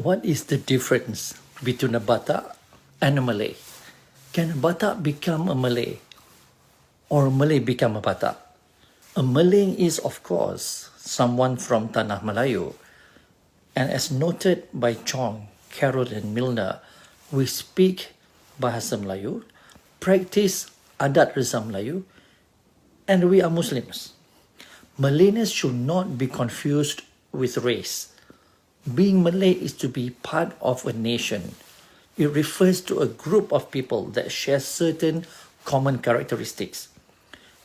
What is the difference between a Batak and a Malay? Can a Batak become a Malay or a Malay become a Batak? A Malay is, of course, someone from Tanah Melayu, and as noted by Chong, Carroll and Milner, we speak Bahasa Melayu, practice adat resam Melayu, and we are Muslims. Malayness should not be confused with race. Being Malay is to be part of a nation. It refers to a group of people that share certain common characteristics.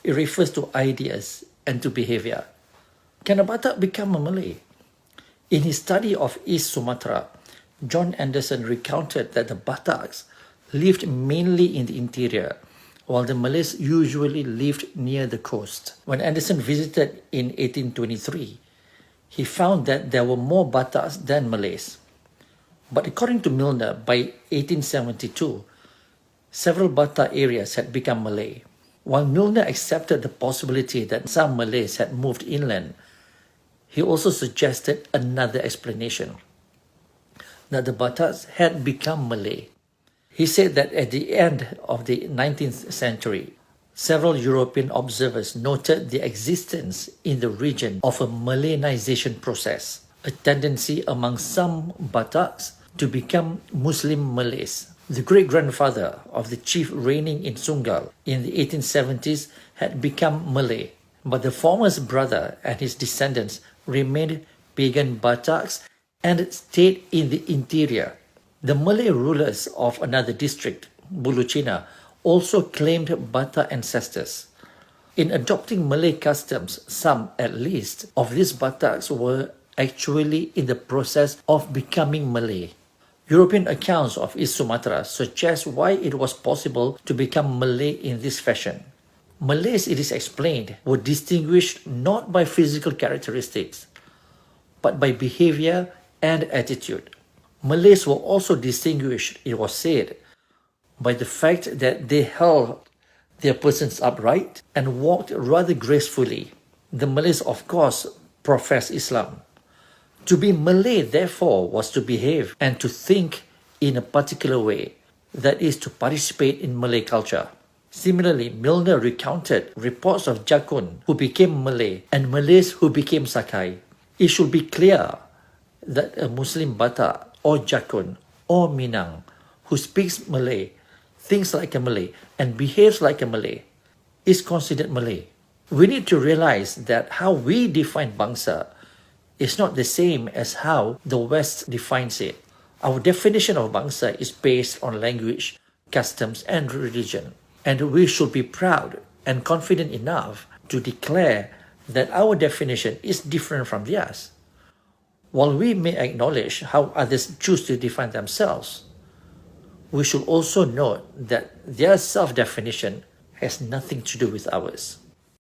It refers to ideas and to behavior. Can a Batak become a Malay? In his study of East Sumatra, John Anderson recounted that the Bataks lived mainly in the interior, while the Malays usually lived near the coast. When Anderson visited in 1823, he found that there were more Bataks than Malays. But according to Milner, by 1872, several Batak areas had become Malay. While Milner accepted the possibility that some Malays had moved inland, he also suggested another explanation, that the Bataks had become Malay. He said that at the end of the 19th century, several European observers noted the existence in the region of a Malaynization process, a tendency among some Bataks to become Muslim Malays. The great-grandfather of the chief reigning in Sungal in the 1870s had become Malay, but the former's brother and his descendants remained pagan Bataks and stayed in the interior. The Malay rulers of another district, Bulucina, also claimed Batak ancestors. In adopting Malay customs, some, at least, of these Bataks were actually in the process of becoming Malay. European accounts of East Sumatra suggest why it was possible to become Malay in this fashion. Malays, it is explained, were distinguished not by physical characteristics, but by behavior and attitude. Malays were also distinguished, it was said, by the fact that they held their persons upright and walked rather gracefully. The Malays, of course, professed Islam. To be Malay, therefore, was to behave and to think in a particular way, that is, to participate in Malay culture. Similarly, Milner recounted reports of Jakun who became Malay and Malays who became Sakai. It should be clear that a Muslim Batak or Jakun or Minang who speaks Malay, thinks like a Malay, and behaves like a Malay is considered Malay. We need to realize that how we define bangsa is not the same as how the West defines it. Our definition of bangsa is based on language, customs, and religion. And we should be proud and confident enough to declare that our definition is different from theirs. While we may acknowledge how others choose to define themselves, we should also note that their self-definition has nothing to do with ours.